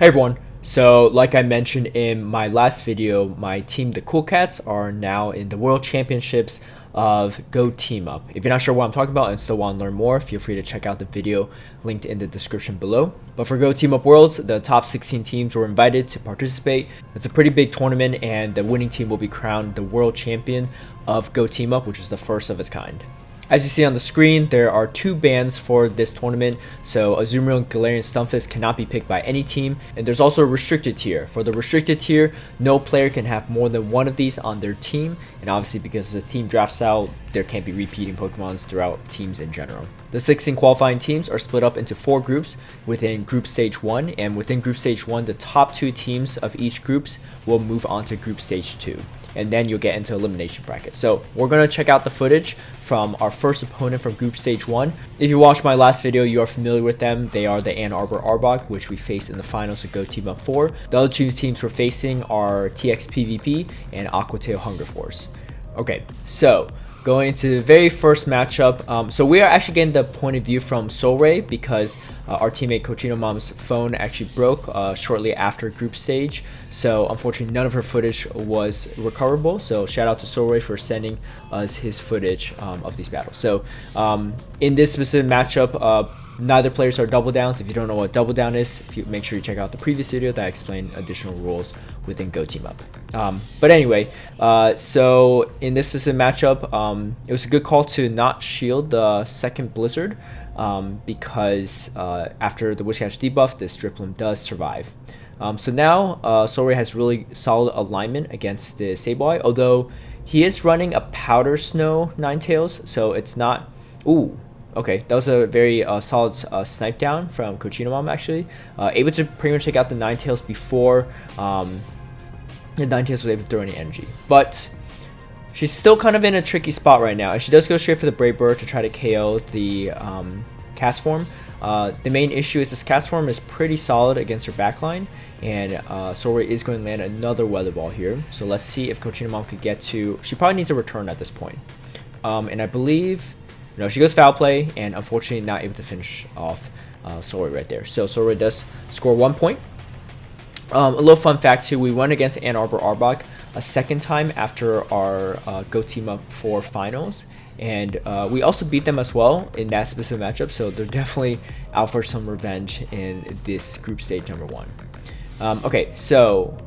Hey everyone, so like I mentioned in my last video, my team, the Cool Cats, are now in the World Championships of Go Team Up. If you're not sure what I'm talking about and still want to learn more, feel free to check out the video linked in the description below. But for Go Team Up Worlds, the top 16 teams were invited to participate. It's a pretty big tournament and the winning team will be crowned the World Champion of Go Team Up, which is the first of its kind. As you see on the screen, there are two bans for this tournament, so Azumarill and Galarian Stunfisk cannot be picked by any team, and there's also a restricted tier. For the restricted tier, no player can have more than one of these on their team, and obviously because of the team draft style, there can't be repeating Pokemons throughout teams in general. The 16 qualifying teams are split up into 4 groups within Group Stage 1, and within Group Stage 1, the top 2 teams of each group will move on to Group Stage 2. And then you'll get into elimination bracket. So we're going to check out the footage from our first opponent from Group Stage 1. If you watched my last video, you are familiar with them. They are the Arbor Arbok, which we faced in the finals of Go Team Up 4. The other two teams we're facing are TX PvP and Aquatail Hunger Force. Okay, so going into the very first matchup, so we are actually getting the point of view from Solray because our teammate CochinoMum's phone actually broke shortly after group stage, so unfortunately none of her footage was recoverable. So shout out to Solray for sending us his footage of these battles. So in this specific matchup, neither players are double downs. If you don't know what double down is, make sure you check out the previous video that explained additional rules within Go Team Up. But anyway, so in this specific matchup, it was a good call to not shield the second Blizzard because after the Whiscash debuff, this Driplim does survive. So now Solray has really solid alignment against the Sableye, although he is running a Powder Snow Ninetales, so it's not... Ooh. Okay, that was a very solid snipe down from CochinoMum actually. Able to pretty much take out the Ninetales before the Ninetales was able to throw any energy. But she's still kind of in a tricky spot right now. She does go straight for the Brave Bird to try to KO the Cast Form. The main issue is this Cast Form is pretty solid against her backline. And Solray is going to land another Weather Ball here. So let's see if CochinoMum could get to... She probably needs a return at this point. And I believe... No, she goes foul play, and unfortunately not able to finish off Solray right there. So Solray does score 1 point. A little fun fact too, we went against Arbor Arbok a second time after our Go Team Up 4 finals, and we also beat them as well in that specific matchup, so they're definitely out for some revenge in this group stage number 1. Okay, so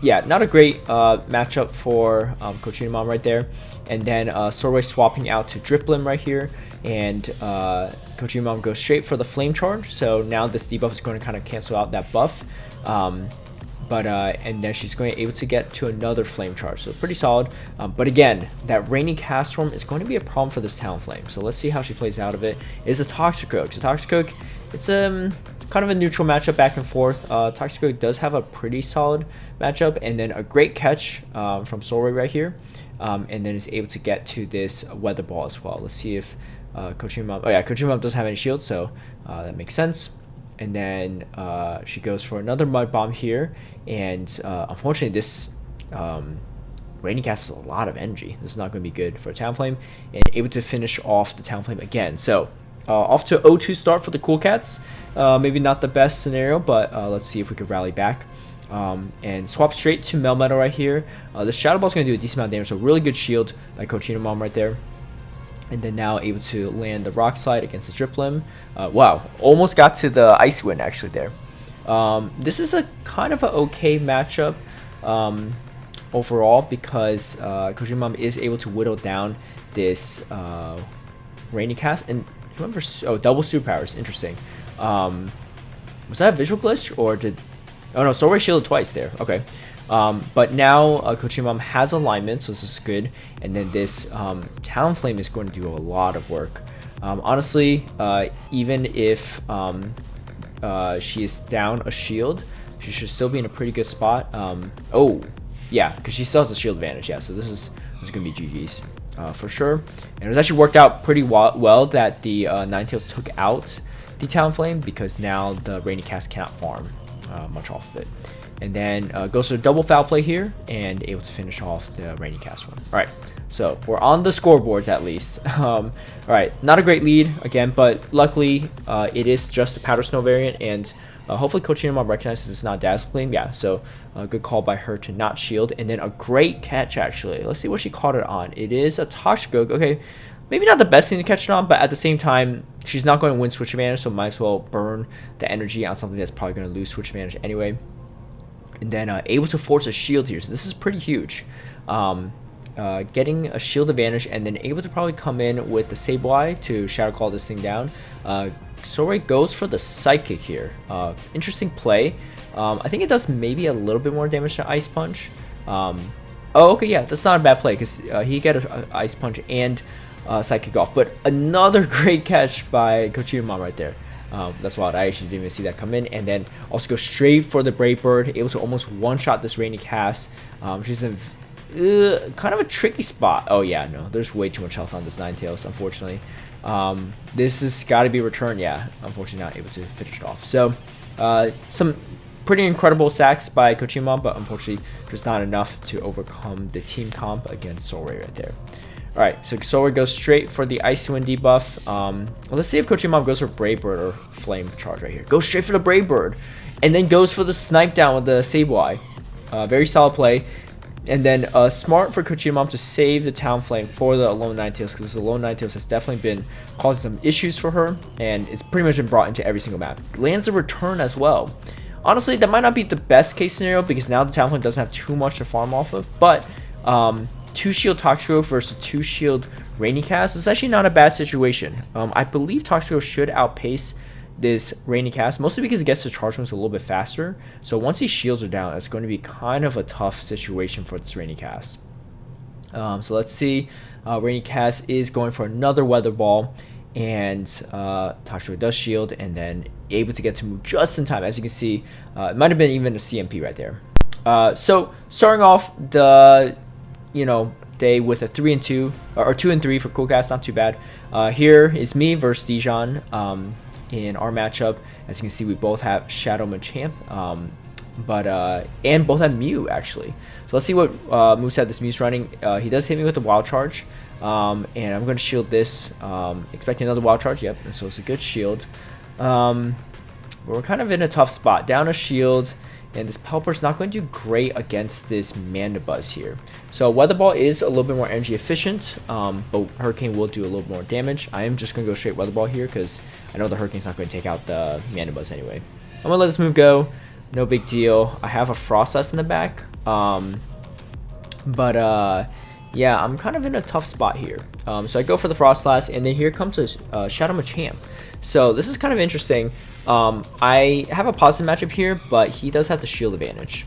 yeah, not a great matchup for CochinoMum right there. And then Solray swapping out to Driplim right here, and CochinoMum goes straight for the Flame Charge. So now this debuff is going to kind of cancel out that buff, and then she's going to be able to get to another Flame Charge. So pretty solid. But again, that Rainy Cast Form is going to be a problem for this Talonflame. So let's see how she plays out of it. It's a Toxicroak. So Toxicroak, it's kind of a neutral matchup back and forth. Toxicroak does have a pretty solid matchup, and then a great catch from Solray right here. And then is able to get to this Weather Ball as well. Let's see if CochinoMum... Oh yeah, CochinoMum doesn't have any shield, so that makes sense. And then she goes for another Mud Bomb here. And unfortunately, this Rainy Cast has a lot of energy. This is not going to be good for a Talonflame. And able to finish off the Talonflame again. So off to 0-2 start for the Cool Cats. Maybe not the best scenario, but let's see if we could rally back. And swap straight to Melmetal right here. The Shadow Ball is going to do a decent amount of damage, so really good shield by CochinoMum right there. And then now able to land the Rock Slide against the Driplim. Wow, almost got to the Ice Wind actually there. This is a kind of an okay matchup overall because CochinoMum is able to whittle down this Rainy Cast. And remember, double superpowers, interesting. Was that a visual glitch or did... Oh no, Solray shielded twice there. Okay. But now CochinoMum has alignment, so this is good. And then this Talonflame is going to do a lot of work. Honestly, even if she is down a shield, she should still be in a pretty good spot. Oh, yeah, because she still has a shield advantage. Yeah, so this is going to be GG's for sure. And it was actually worked out pretty well that the Ninetales took out the Talonflame because now the Rainy Cast cannot farm much off of it. And then goes to a double foul play here and able to finish off the Rainy Cast one. All right, so we're on the scoreboards at least. All right, not a great lead again, but luckily it is just a Powder Snow variant, and Hopefully CochinoMum recognizes it's not Dazzling. Yeah, so good call by her to not shield. And then a great catch, actually. Let's see what she caught it on. It is a Toxic Oak. Okay, maybe not the best thing to catch it on, but at the same time, she's not going to win switch advantage, so might as well burn the energy on something that's probably going to lose switch advantage anyway. And then able to force a shield here, so this is pretty huge. Getting a shield advantage and then able to probably come in with the Sableye to Shadow Claw this thing down. Soray goes for the Psychic here. Interesting play. I think it does maybe a little bit more damage to Ice Punch. Oh, okay, yeah, that's not a bad play because he get a Ice Punch and Psychic off. But another great catch by CochinoMum right there. That's wild. I actually didn't even see that come in. And then also go straight for the Brave Bird, able to almost one-shot this Rainy Cast. She's in kind of a tricky spot. Oh yeah, no, there's way too much health on this Ninetales, unfortunately. This has got to be returned. Yeah, unfortunately not able to finish it off. So some pretty incredible sacks by CochinoMum, but unfortunately just not enough to overcome the team comp against Soray right there. Alright, so Soray goes straight for the Icy Wind debuff. Well, let's see if CochinoMum goes for Brave Bird or Flame Charge right here. Goes straight for the Brave Bird, and then goes for the Snipe down with the Sableye. Very solid play. And then smart for CochinoMum to save the Talonflame for the Alone Ninetales, because the Alone Ninetales has definitely been causing some issues for her, and it's pretty much been brought into every single map. Lands a return as well. Honestly, that might not be the best case scenario because now the Talonflame doesn't have too much to farm off of, but 2 shield Toxic Growth versus 2 shield Rainy Cast is actually not a bad situation. I believe Toxic Growth should outpace this Rainy Cast, mostly because it gets to charge moves a little bit faster. So once these shields are down, it's going to be kind of a tough situation for this Rainy Cast. So let's see. Rainy Cast is going for another Weather Ball, and Toxic Growth does shield, and then able to get to move just in time. As you can see, it might have been even a CMP right there. So starting off the day with a 3-2 or 2-3 for Cool Cats, not too bad. Here is me versus Dijon in our matchup. As you can see, we both have Shadow Machamp, and both have Mew actually. So let's see what moveset this Mew's running. He does hit me with the Wild Charge, and I'm going to shield this, expecting another Wild Charge. Yep, and so it's a good shield. We're kind of in a tough spot. Down a shield. And this Pelipper's not going to do great against this Mandibuzz here. So Weather Ball is a little bit more energy efficient, but Hurricane will do a little more damage. I am just going to go straight Weather Ball here because I know the Hurricane's not going to take out the Mandibuzz anyway. I'm going to let this move go. No big deal. I have a Frostlass in the back. Yeah, I'm kind of in a tough spot here. So I go for the Frostlass, and then here comes a Shadow Machamp. So this is kind of interesting. I have a positive matchup here, but he does have the shield advantage.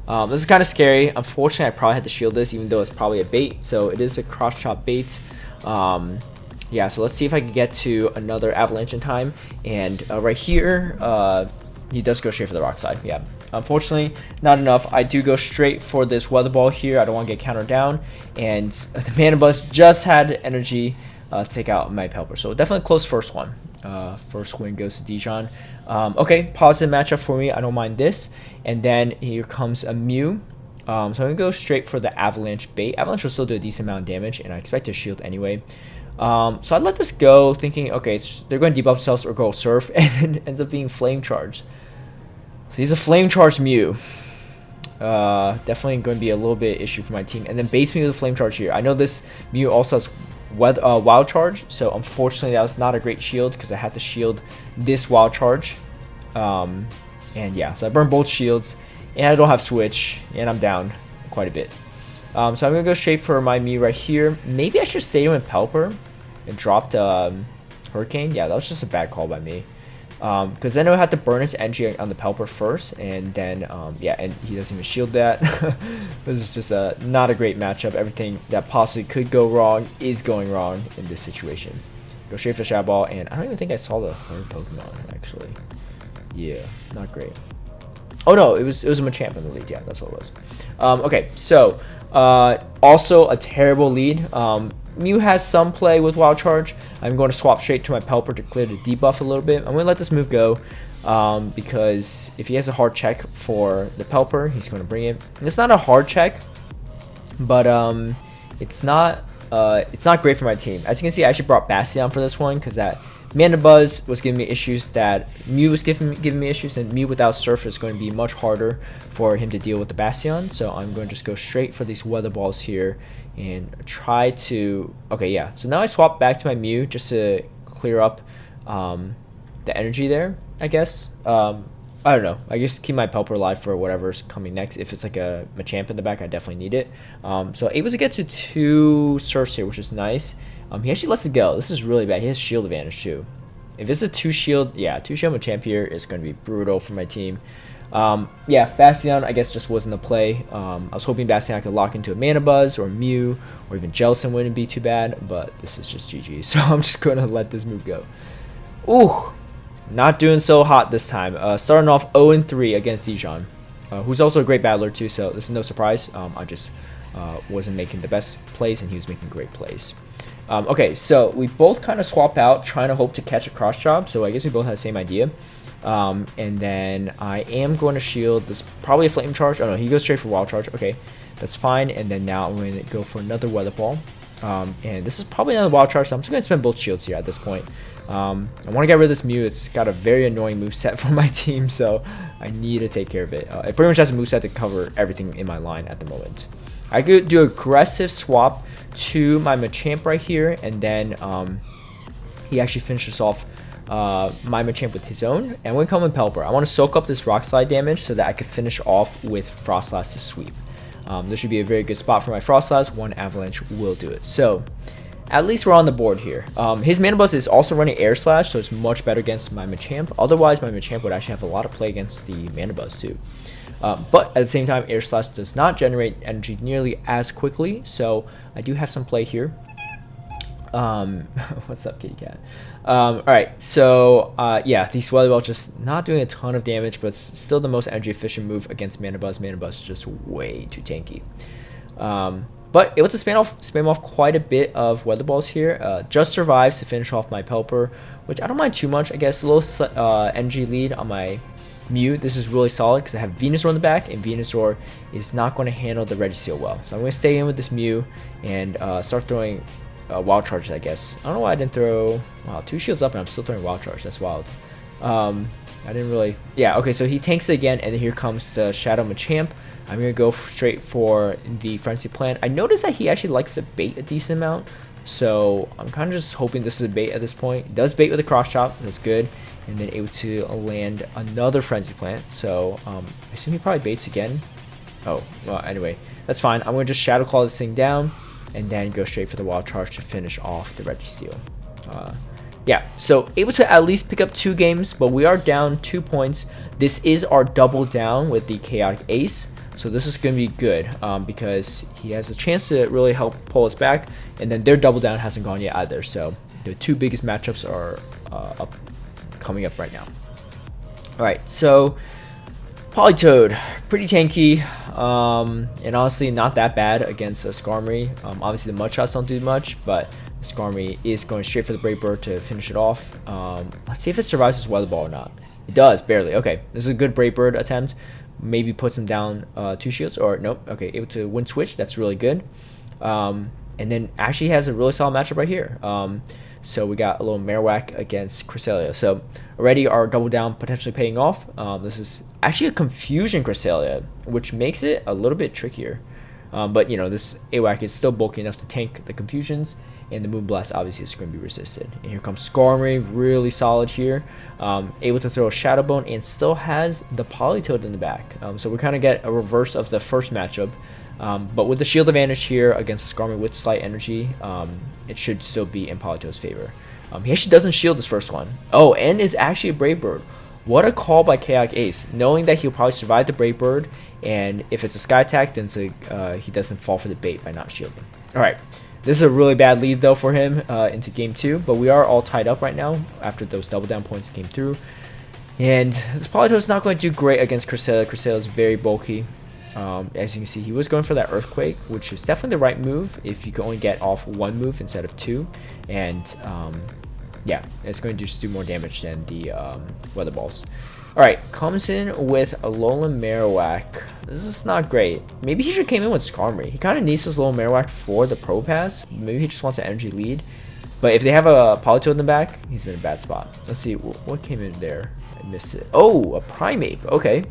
This is kind of scary. Unfortunately, I probably had to shield this, even though it's probably a bait. So it is a cross-chop bait. Yeah, so let's see if I can get to another Avalanche in time. And right here, he does go straight for the Rock Slide. Yeah, unfortunately, not enough. I do go straight for this Weather Ball here. I don't want to get countered down. And the Mandibuzz just had energy to take out my Pelipper. So definitely close first one. First win goes to Dijon. Okay, positive matchup for me. I don't mind this. And then here comes a Mew. So I'm going to go straight for the Avalanche bait. Avalanche will still do a decent amount of damage, and I expect to shield anyway. So I let this go, thinking, okay, they're going to debuff themselves or go Surf, and then ends up being Flame Charged. So he's a Flame Charged Mew. Definitely going to be a little bit issue for my team. And then base me with a Flame Charge here. I know this Mew also has Wild Charge, so unfortunately that was not a great shield because I had to shield this Wild Charge. And yeah, so I burned both shields, and I don't have Switch, and I'm down quite a bit. So I'm going to go straight for my Mew right here. Maybe I should stay with Pelipper and dropped Hurricane. Yeah, that was just a bad call by me. Because then I would have to burn his energy on the Pelipper first, and then, yeah, and he doesn't even shield that. This is just not a great matchup. Everything that possibly could go wrong is going wrong in this situation. Go straight for Shadow Ball, and I don't even think I saw the third Pokemon, actually. Yeah, not great. Oh no, it was a Machamp in the lead. Yeah, that's what it was. Okay, so also a terrible lead. Mew has some play with Wild Charge. I'm going to swap straight to my Pelipper to clear the debuff a little bit. I'm going to let this move go because if he has a hard check for the Pelipper, he's going to bring it. And it's not a hard check, but it's not great for my team. As you can see, I actually brought Bastion for this one because that Mana Buzz was giving me issues that Mew was giving me issues, and Mew without Surf is going to be much harder for him to deal with the Bastion. So I'm going to just go straight for these Weather Balls here and try to... Okay, yeah. So now I swap back to my Mew just to clear up the energy there, I guess. I don't know. I just keep my Pelipper alive for whatever's coming next. If it's like a Machamp in the back, I definitely need it. So able to get to 2 Surfs here, which is nice. He actually lets it go. This is really bad. He has shield advantage too. If it's a 2 shield, yeah, 2 shield Machamp here is going to be brutal for my team. Yeah, Bastion I guess just wasn't the play. I was hoping Bastion I could lock into a Mana Buzz or Mew or even Jellicent wouldn't be too bad, but this is just GG. So I'm just going to let this move go. Ooh, not doing so hot this time. Starting off 0-3 against Dijon, who's also a great battler too, so this is no surprise. I just wasn't making the best plays and he was making great plays. Okay, so we both kind of swap out, trying to hope to catch a cross chop. So I guess we both have the same idea. And then I am going to shield this, probably a Flame Charge. Oh no, he goes straight for Wild Charge. Okay, that's fine. And then now I'm going to go for another Weather Ball. And this is probably another Wild Charge, so I'm just going to spend both shields here at this point. I want to get rid of this Mew. It's got a very annoying moveset for my team, so I need to take care of it. It pretty much has a moveset to cover everything in my line at the moment. I could do aggressive swap to my Machamp right here, and then he actually finishes off my Machamp with his own, and we're coming Pelipper. I want to soak up this Rock Slide damage so that I could finish off with Frost Blast to sweep. This should be a very good spot for my Frost Blast. 1 Avalanche will do it. So at least we're on the board here. His Mana Buzz is also running Air Slash, so it's much better against my Machamp. Otherwise, my Machamp would actually have a lot of play against the Mana Buzz too. But at the same time, Air Slash does not generate energy nearly as quickly, so I do have some play here. What's up, kitty cat? Alright, so yeah, these Weather Balls just not doing a ton of damage, but still the most energy efficient move against Mana Buzz. Mana Buzz is just way too tanky. But able to spam off quite a bit of Weather Balls here. Just survives to finish off my Pelipper, which I don't mind too much. I guess a little energy lead on my Mew. This is really solid because I have Venusaur in the back, and Venusaur is not going to handle the Registeel well. So I'm going to stay in with this Mew and start throwing Wild Charges, I guess. I don't know why I didn't throw... Wow, 2 shields up and I'm still throwing Wild Charge. That's wild. I didn't really... Yeah, okay, so he tanks it again, and then here comes the Shadow Machamp. I'm going to go straight for the Frenzy Plant. I noticed that he actually likes to bait a decent amount, so I'm kind of just hoping this is a bait at this point. He does bait with a Cross Chop. That's good. And then able to land another Frenzy Plant. So I assume he probably baits again. Oh, well, anyway, that's fine. I'm going to just Shadow Claw this thing down and then go straight for the Wild Charge to finish off the Registeel. Yeah, so able to at least pick up 2 games, but we are down 2 points. This is our double down with the Chaotic Ace. So this is going to be good because he has a chance to really help pull us back. And then their double down hasn't gone yet either. So the 2 biggest matchups are coming up right now. Alright, so Politoed, pretty tanky, and honestly not that bad against a Skarmory. Obviously the Mud Shots don't do much, but the Skarmory is going straight for the Brave Bird to finish it off. Let's see if it survives this Weather Ball or not. It does, barely. Okay, this is a good Brave Bird attempt. Maybe puts him down 2 shields, or nope. Okay, able to Wind Switch, that's really good. And then actually has a really solid matchup right here. So we got a little Marowak against Cresselia. So already our double down potentially paying off. This is actually a Confusion Cresselia, which makes it a little bit trickier. But you know, this AWAC is still bulky enough to tank the Confusions, and the Moonblast obviously is going to be resisted. And here comes Skarmory, really solid here. Able to throw a Shadow Bone and still has the Politoed in the back. So we kind of get a reverse of the first matchup. But with the shield advantage here against Skarmory with slight energy, it should still be in Politoed's favor. He actually doesn't shield this first one. Oh, and is actually a Brave Bird. What a call by Chaotic Ace, knowing that he'll probably survive the Brave Bird, and if it's a Sky Attack, then he doesn't fall for the bait by not shielding. Alright, this is a really bad lead though for him into game 2, but we are all tied up right now after those double down points came through. And this Politoed is not going to do great against Cresselia. Cresselia is very bulky. As you can see, he was going for that Earthquake, which is definitely the right move if you can only get off 1 move instead of 2. And yeah, it's going to just do more damage than the Weather Balls. Alright, comes in with Alolan Marowak. This is not great. Maybe he should came in with Skarmory. He kind of needs this Alolan Marowak for the Pro Pass. Maybe he just wants an energy lead. But if they have a Politoed in the back, he's in a bad spot. Let's see, what came in there? I missed it. Oh, a Primeape. Okay.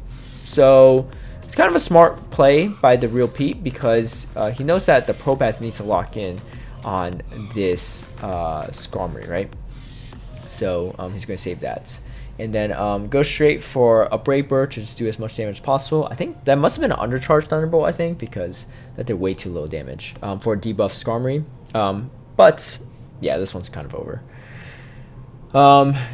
So it's kind of a smart play by DaRealPete because he knows that the Pro Pass needs to lock in on this Skarmory, right? So he's going to save that. And then go straight for a Brave Bird to just do as much damage as possible. I think that must have been an undercharged Thunderbolt, I think, because that did way too low damage for a debuff Skarmory. But yeah, this one's kind of over.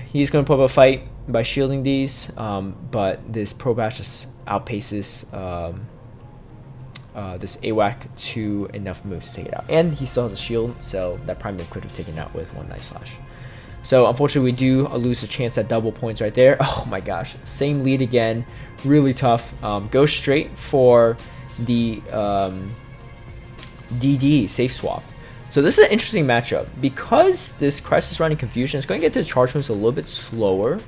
He's going to put up a fight by shielding these, but this Pro Pass just outpaces this AWAC to enough moves to take it out. And he still has a shield, so that Primeape could have taken it out with one Night Slash. So unfortunately, we do lose a chance at double points right there. Oh my gosh, same lead again, really tough. Go straight for the DD safe swap. So this is an interesting matchup because this Crisis running Confusion is going to get to the charge moves a little bit slower,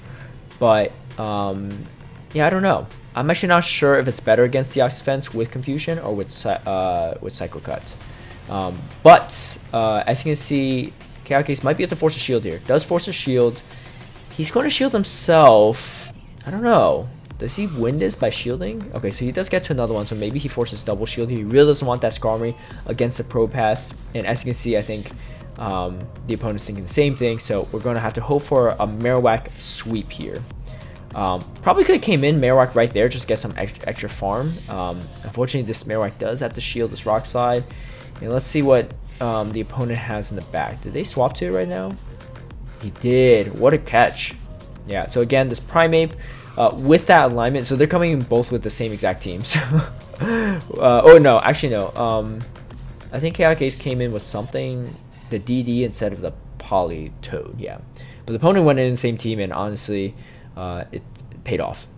but yeah, I don't know. I'm actually not sure if it's better against the Ox Defense with Confusion or with Psycho Cut. But as you can see, CaoticAce might be able to force a shield here. Does force a shield. He's going to shield himself. I don't know. Does he win this by shielding? Okay, so he does get to another one, so maybe he forces double shield. He really doesn't want that Skarmory against the Pro Pass. And as you can see, I think the opponent's thinking the same thing. So we're going to have to hope for a Marowak sweep here. Probably could have came in Marowak right there, just get some extra farm. Unfortunately, this Marowak does have to shield this Rock Slide. And let's see what the opponent has in the back. Did they swap to it right now? He did. What a catch. Yeah, so again, this Primeape with that alignment, so they're coming in both with the same exact teams. Oh no, actually no. I think CaoticAce came in with something, the DD instead of the Politoed, yeah. But the opponent went in the same team, and honestly, it paid off.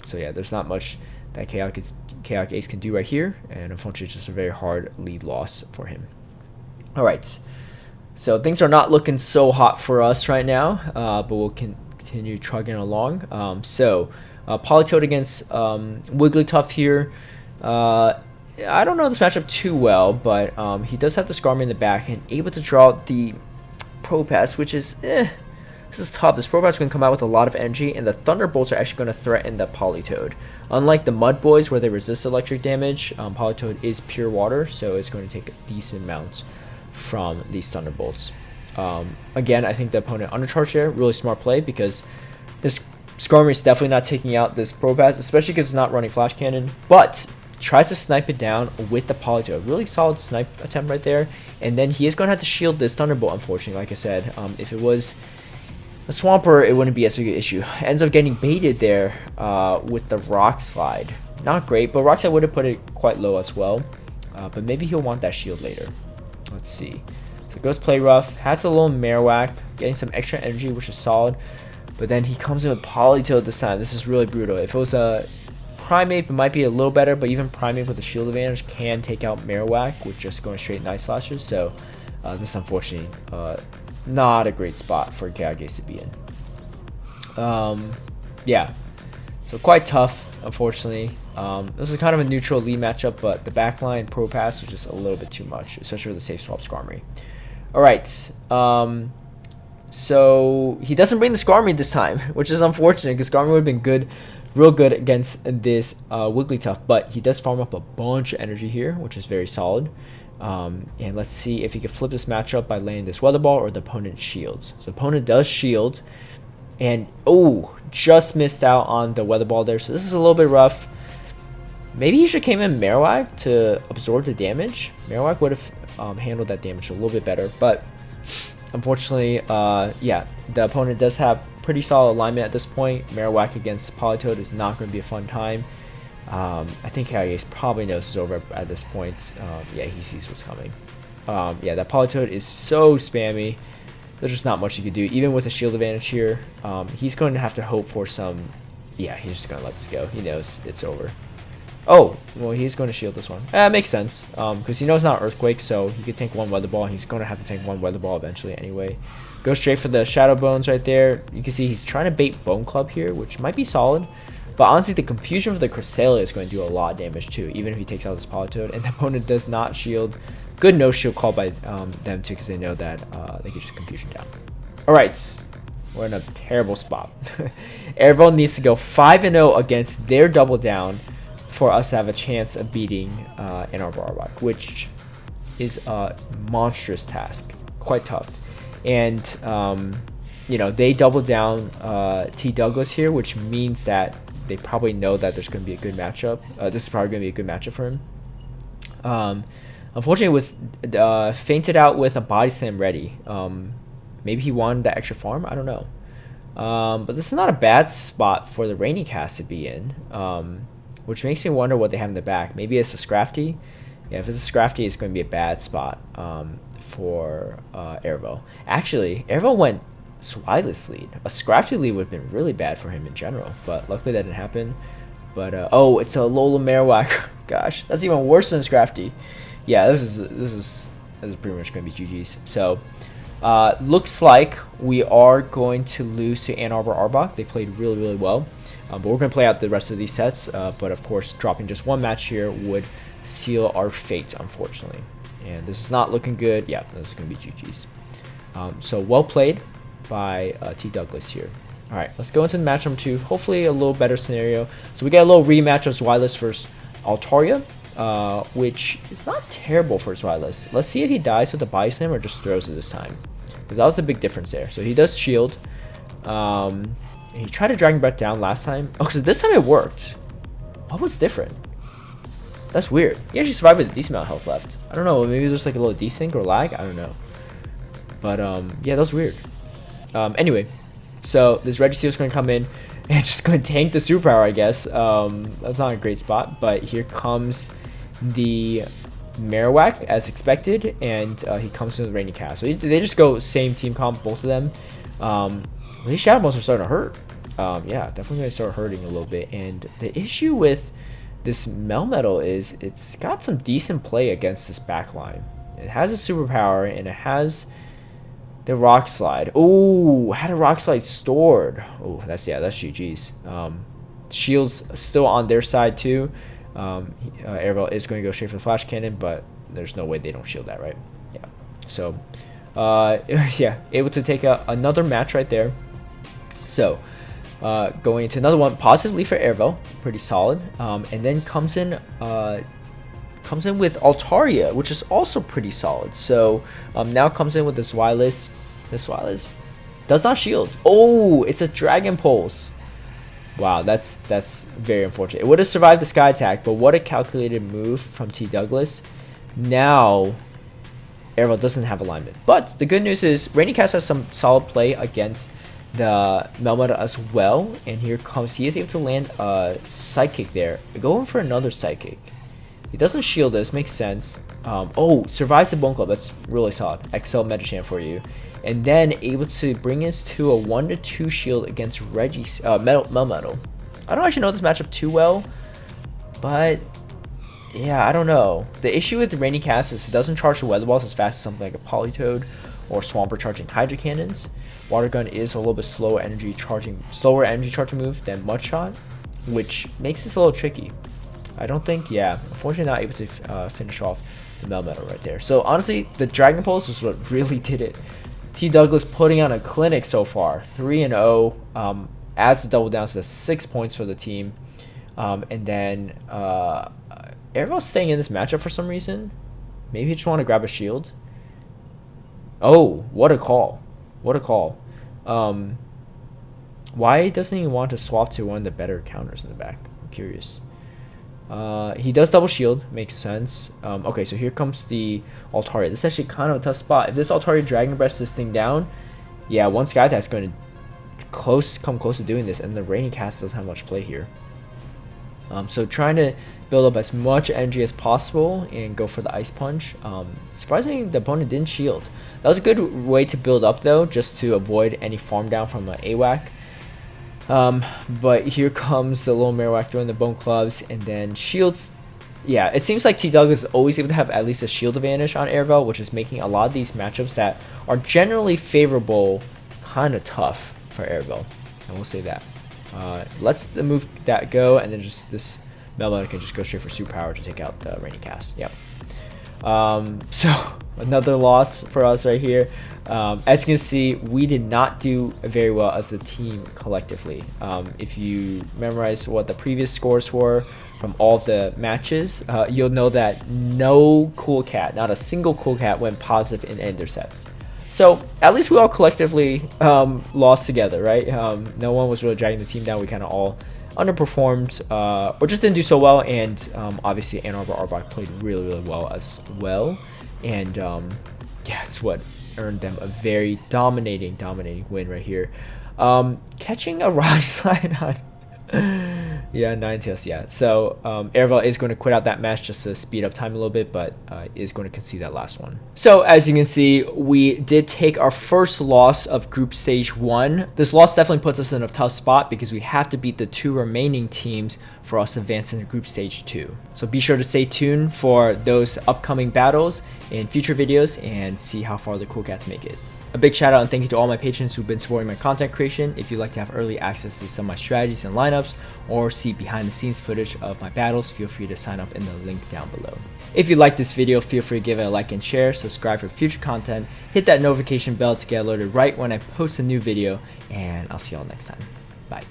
So yeah, there's not much that CaoticAce can do right here, and unfortunately, it's just a very hard lead loss for him. All right, so things are not looking so hot for us right now, but we'll continue trugging along. Politoed against Wigglytuff here. I don't know this matchup too well, but he does have the Skarmory in the back and able to draw out the Pro Pass, which is this is tough. This Pro Pass is going to come out with a lot of energy, and the Thunderbolts are actually going to threaten the Politoed. Unlike the Mud Boys, where they resist electric damage, Politoed is pure water, so it's going to take a decent amount from these Thunderbolts. Again, I think the opponent undercharged there. Really smart play because this Skarmory is definitely not taking out this Pro Pass, especially because it's not running Flash Cannon, but tries to snipe it down with the Politoed. Really solid snipe attempt right there. And then he is going to have to shield this Thunderbolt, unfortunately, like I said. If it was a Swampert, it wouldn't be as big an issue. Ends up getting baited there with the Rock Slide. Not great, but Rock Slide would have put it quite low as well. But maybe he'll want that shield later. Let's see. So goes Play Rough. Has a little Marowak, getting some extra energy, which is solid. But then he comes in with Politoed this time. This is really brutal. If it was a Primeape, it might be a little better, but even Primeape with a shield advantage can take out Marowak with just going straight Night Slashes. So this is unfortunately not a great spot for CaoticAce to be in. Yeah, so quite tough, unfortunately. This is kind of a neutral lead matchup, but the backline Pro Pass was just a little bit too much, especially with the safe swap Skarmory. Alright, so he doesn't bring the Skarmory this time, which is unfortunate because Skarmory would have been good, real good against this Wigglytuff, but he does farm up a bunch of energy here, which is very solid. And let's see if he can flip this matchup by laying this Weather Ball or the opponent shields. So the opponent does shield, and oh, just missed out on the Weather Ball there. So this is a little bit rough. Maybe he should came in Marowak to absorb the damage. Marowak would have handled that damage a little bit better, but unfortunately, yeah, the opponent does have pretty solid alignment at this point. Marowak against Politoed is not going to be a fun time. I think CaoticAce probably knows it's over at this point. Yeah, he sees what's coming. Yeah, that Politoed is so spammy. There's just not much he could do, even with a shield advantage here. He's going to have to hope for some. Yeah, he's just going to let this go. He knows it's over. Oh, well, he's going to shield this one. Makes sense, because he knows it's not Earthquake, so he could tank one Weather Ball. He's going to have to tank one Weather Ball eventually anyway. Go straight for the Shadow Bones right there. You can see he's trying to bait Bone Club here, which might be solid. But honestly, the Confusion for the Cresselia is going to do a lot of damage too, even if he takes out this Politoed. And the opponent does not shield good no shield call by them too, because they know that they can just confusion down. All right, we're in a terrible spot. Airvo needs to go 5-0 against their double down for us to have a chance of beating an Arbor Arbok, which is a monstrous task, quite tough. And you know, they double down T Douglas here, which means that they probably know that there's going to be a good matchup. This is probably going to be a good matchup for him. Unfortunately, it was fainted out with a body slam ready. Maybe he wanted that extra farm. I don't know. But this is not a bad spot for the Rainy Cast to be in, which makes me wonder what they have in the back. Maybe it's a Scrafty. Yeah, if it's a Scrafty, it's going to be a bad spot for Airvo. Actually, Airvo went Swileless lead. A Scrafty lead would have been really bad for him in general, but luckily that didn't happen. But oh, it's a Lola Marowak. Gosh, that's even worse than Scrafty. Yeah, this is pretty much going to be GG's. So looks like we are going to lose to Ann Arbor Arbok. They played really well, but we're going to play out the rest of these sets. But of course, dropping just one match here would seal our fate, unfortunately. And this is not looking good. Yeah, this is going to be GG's. So well played by T Douglas here. All right, let's go into the match number 2. Hopefully a little better scenario. So we get a little rematch of Zwilus versus Altaria, which is not terrible for Zwilus. Let's see if he dies with the body slam or just throws it this time, because that was the big difference there. So he does shield. He tried to Dragon Breath down last time. Oh, so this time it worked. What was different? That's weird. He actually survived with a decent amount of health left. I don't know. Maybe there's like a little desync or lag. I don't know. But yeah, that was weird. Anyway, so this Registeel is going to come in and just going to tank the superpower, I guess. That's not a great spot, but here comes the Marowak as expected, and he comes to the Rainy Cast. So they just go same team comp, both of them. These Shadow Balls are starting to hurt. Yeah, definitely going to start hurting a little bit. And the issue with this Melmetal is it's got some decent play against this backline. It has a superpower, and it has the Rock Slide. Oh, had a Rock Slide stored. Oh, that's GG's. Shields still on their side too. Airvel is going to go straight for the Flash Cannon, but there's no way they don't shield that, right? Yeah. So, yeah, able to take another match right there. So, going into another one positively for Airvel, pretty solid. And then comes in with Altaria, which is also pretty solid. So now comes in with the Zwilus. The Zwilus does not shield. Oh, it's a Dragon Pulse. Wow, that's very unfortunate. It would have survived the Sky Attack, but what a calculated move from T Douglas. Now Airvel doesn't have alignment. But the good news is Rainy Cast has some solid play against the Melmetal as well. And here comes, he is able to land a Psychic there. Going for another Psychic. He doesn't shield this, makes sense. Oh, survives the Bone Club. That's really solid. XL Metachamp for you. And then able to bring us to a 1-2 shield against Melmetal. I don't actually know this matchup too well, but yeah, I don't know. The issue with the Rainy Cast is it doesn't charge the Weather Balls as fast as something like a Politoed or Swampert charging Hydro Cannons. Water Gun is a little bit slower energy charging move than Mudshot, which makes this a little tricky. I don't think, yeah, unfortunately not able to finish off the Melmetal right there. So honestly, the Dragon Pulse was what really did it. T Douglas putting on a clinic so far, 3-0, adds the double down to 6 points for the team. And then Airvel's staying in this matchup for some reason. Maybe he just want to grab a shield. Oh, what a call. What a call. Why doesn't he want to swap to one of the better counters in the back? I'm curious. He does double shield, makes sense. Okay, so here comes the Altaria. This is actually kind of a tough spot. If this Altaria Dragon Breath this thing down, yeah, one Sky Attack's going to come close to doing this, and the Rainy Cast doesn't have much play here. So trying to build up as much energy as possible and go for the Ice Punch. Surprisingly, the opponent didn't shield. That was a good way to build up though, just to avoid any farm down from an AWAC. But here comes the little Marowak throwing the Bone Clubs, and then shields. Yeah, it seems like T Douglas is always able to have at least a shield advantage on Airvel, which is making a lot of these matchups that are generally favorable kind of tough for Airvel. I will say that. Let's the move that go, and then just this Melmetal can just go straight for Superpower to take out the Rainy Cast. Yep. So another loss for us right here. As you can see, we did not do very well as a team collectively. If you memorize what the previous scores were from all the matches, you'll know that no cool cat, not a single cool cat, went positive in ender sets. So at least we all collectively lost together, right? No one was really dragging the team down. We kind of all underperformed or just didn't do so well, and obviously Arbor Arbok played really well as well, and yeah, it's what earned them a very dominating win right here. Catching a rock slide on yeah, Ninetales, yeah. So Airvel is going to quit out that match just to speed up time a little bit, but is going to concede that last one. So as you can see, we did take our first loss of group stage 1. This loss definitely puts us in a tough spot because we have to beat the 2 remaining teams for us to advance into group stage 2. So be sure to stay tuned for those upcoming battles in future videos and see how far the Cool Cats make it. A big shout out and thank you to all my patrons who've been supporting my content creation. If you'd like to have early access to some of my strategies and lineups or see behind the scenes footage of my battles, feel free to sign up in the link down below. If you like this video, feel free to give it a like and share, subscribe for future content, hit that notification bell to get alerted right when I post a new video, and I'll see y'all next time. Bye.